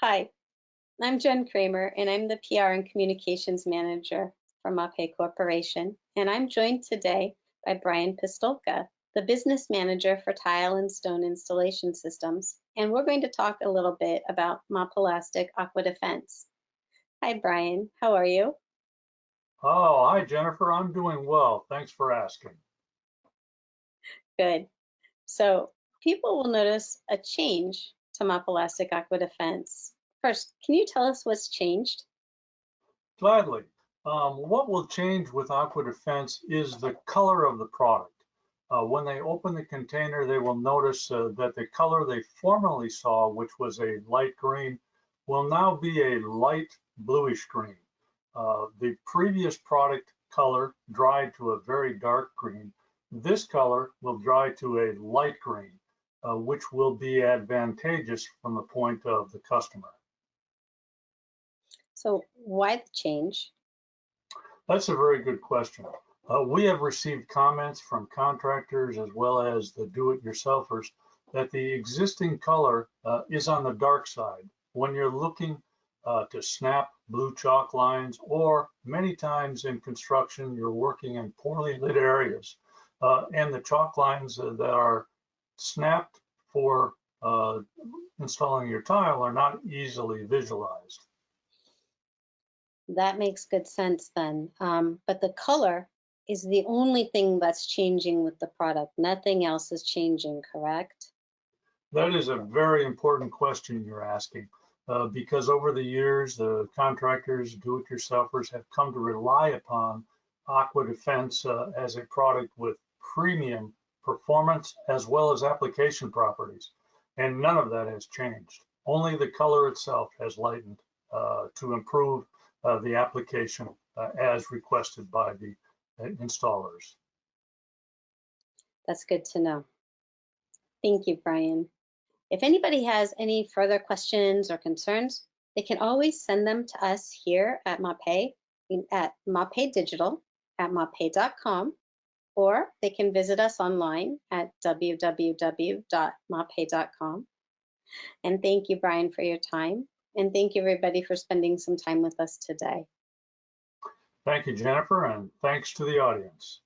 Hi, I'm Jen Kramer, and I'm the PR and Communications Manager for MAPEI Corporation. And I'm joined today by Brian Pistolka, the Business Manager for Tile and Stone Installation Systems. And we're going to talk a little bit about Mapelastic Aquadefense. Hi, Brian. How are you? Oh, hi, Jennifer. I'm doing well. Thanks for asking. Good. So people will notice a change to Mapelastic Aquadefense. First, can you tell us what's changed? Gladly. What will change with Aquadefense is the color of the product. When they open the container, they will notice that the color they formerly saw, which was a light green, will now be a light bluish green. The previous product color dried to a very dark green. This color will dry to a light green, which will be advantageous from the point of the customer. So why the change? That's a very good question. We have received comments from contractors as well as the do-it-yourselfers that the existing color is on the dark side. When you're looking to snap blue chalk lines, or many times in construction, you're working in poorly lit areas, and the chalk lines that are snapped for installing your tile are not easily visualized. That makes good sense then. But the color is the only thing that's changing with the product. Nothing else is changing, correct? That is a very important question you're asking, because over the years, the contractors, do-it-yourselfers have come to rely upon Aquadefense as a product with premium performance as well as application properties. And none of that has changed. Only the color itself has lightened to improve the application as requested by the installers. That's good to know. Thank you, Brian. If anybody has any further questions or concerns, they can always send them to us here at MAPEI at MAPEI Digital at mapei.com, or they can visit us online at www.mapei.com. And thank you, Brian, for your time. And thank you, everybody, for spending some time with us today. Thank you, Jennifer, and thanks to the audience.